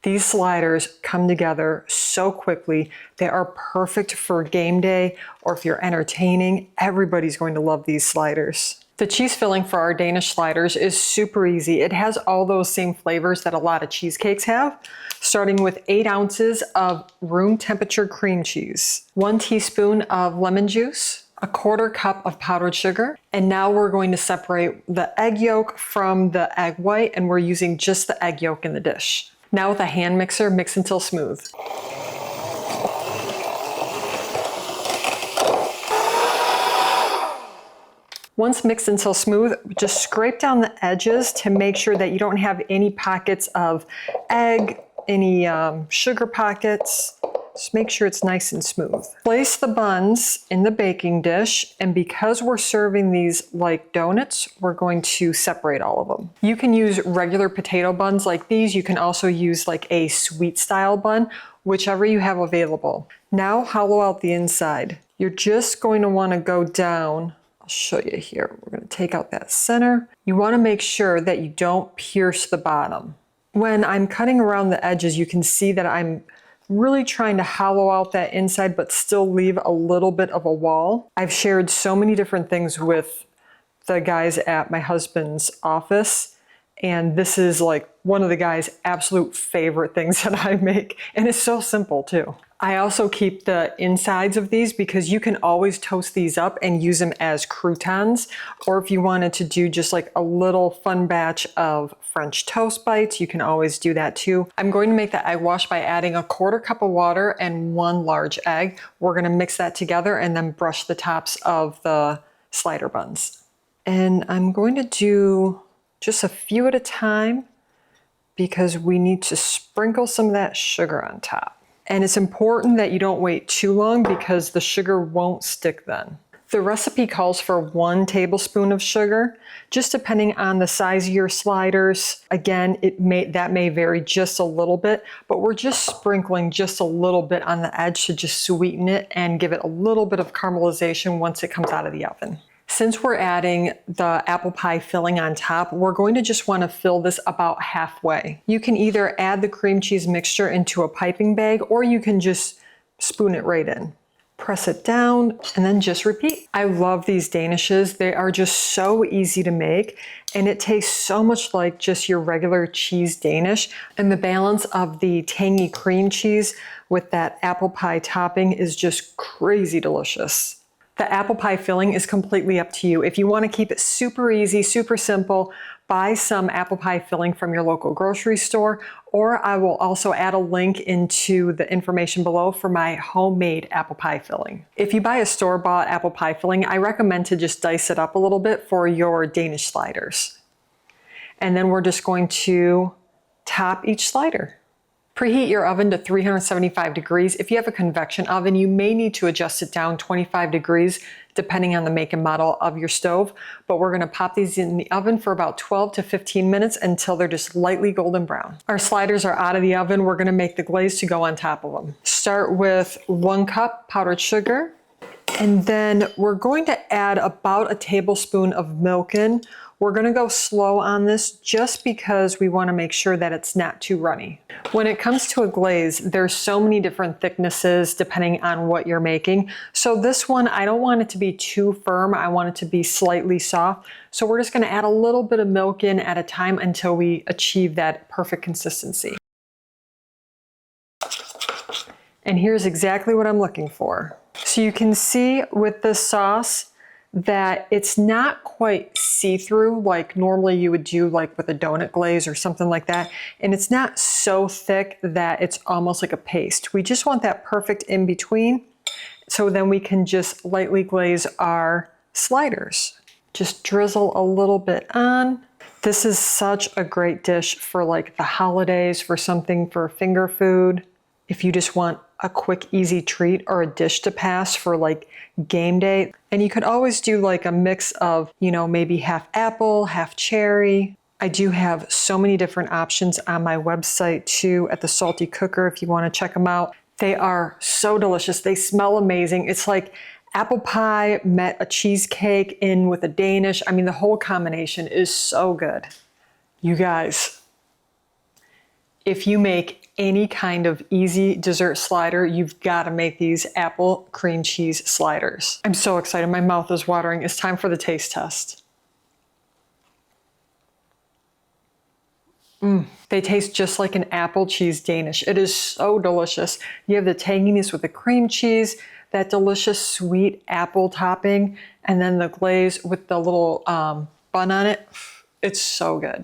These sliders come together so quickly. They are perfect for game day or if you're entertaining. Everybody's going to love these sliders. The cheese filling for our Danish sliders is super easy. It has all those same flavors that a lot of cheesecakes have, starting with 8 ounces of room temperature cream cheese, 1 teaspoon of lemon juice, a 1/4 cup of powdered sugar. And now we're going to separate the egg yolk from the egg white, and we're using just the egg yolk in the dish. Now with a hand mixer, mix until smooth. Once mixed until smooth, just scrape down the edges to make sure that you don't have any pockets of egg, any sugar pockets. Just make sure it's nice and smooth. Place the buns in the baking dish, and because we're serving these like donuts, we're going to separate all of them. You can use regular potato buns like these. You can also use like a sweet style bun, whichever you have available. Now hollow out the inside. You're just going to want to go down. I'll show you here. We're going to take out that center. You want to make sure that you don't pierce the bottom. When I'm cutting around the edges, you can see that I'm really trying to hollow out that inside, but still leave a little bit of a wall. I've shared so many different things with the guys at my husband's office, and this is like one of the guys' absolute favorite things that I make, and it's so simple too. I also keep the insides of these because you can always toast these up and use them as croutons, or if you wanted to do just like a little fun batch of French toast bites, you can always do that too. I'm going to make the egg wash by adding a 1/4 cup of water and 1 large egg. We're going to mix that together and then brush the tops of the slider buns. And I'm going to do just a few at a time because we need to sprinkle some of that sugar on top. And it's important that you don't wait too long because the sugar won't stick then. The recipe calls for 1 tablespoon of sugar, just depending on the size of your sliders. Again, that may vary just a little bit, but we're just sprinkling just a little bit on the edge to just sweeten it and give it a little bit of caramelization once it comes out of the oven. Since we're adding the apple pie filling on top, we're going to just want to fill this about halfway. You can either add the cream cheese mixture into a piping bag, or you can just spoon it right in. Press it down and then just repeat. I love these Danishes. They are just so easy to make, and it tastes so much like just your regular cheese Danish. And the balance of the tangy cream cheese with that apple pie topping is just crazy delicious. The apple pie filling is completely up to you. If you want to keep it super easy, super simple, buy some apple pie filling from your local grocery store, or I will also add a link into the information below for my homemade apple pie filling. If you buy a store-bought apple pie filling, I recommend to just dice it up a little bit for your Danish sliders. And then we're just going to top each slider. Preheat your oven to 375 degrees. If you have a convection oven, you may need to adjust it down 25 degrees depending on the make and model of your stove. But we're gonna pop these in the oven for about 12 to 15 minutes until they're just lightly golden brown. Our sliders are out of the oven. We're gonna make the glaze to go on top of them. Start with 1 cup powdered sugar, and then we're going to add about a tablespoon of milk in. We're gonna go slow on this just because we wanna make sure that it's not too runny. When it comes to a glaze, there's so many different thicknesses depending on what you're making. So this one, I don't want it to be too firm. I want it to be slightly soft. So we're just gonna add a little bit of milk in at a time until we achieve that perfect consistency. And here's exactly what I'm looking for. So you can see with this sauce, that it's not quite see-through like normally you would do like with a donut glaze or something like that. And it's not so thick that it's almost like a paste. We just want that perfect in between. So then we can just lightly glaze our sliders. Just drizzle a little bit on. This is such a great dish for like the holidays, for something for finger food. If you just want a quick, easy treat or a dish to pass for like game day. And you could always do like a mix of, you know, maybe half apple, half cherry. I do have so many different options on my website too at the Salty Cooker if you want to check them out. They are so delicious. They smell amazing. It's like apple pie met a cheesecake in with a Danish. I mean, the whole combination is so good. You guys, if you make any kind of easy dessert slider, you've got to make these apple cream cheese sliders. I'm so excited. My mouth is watering. It's time for the taste test. They taste just like an apple cheese Danish. It is so delicious. You have the tanginess with the cream cheese, that delicious sweet apple topping, and then the glaze with the little bun on it. It's so good.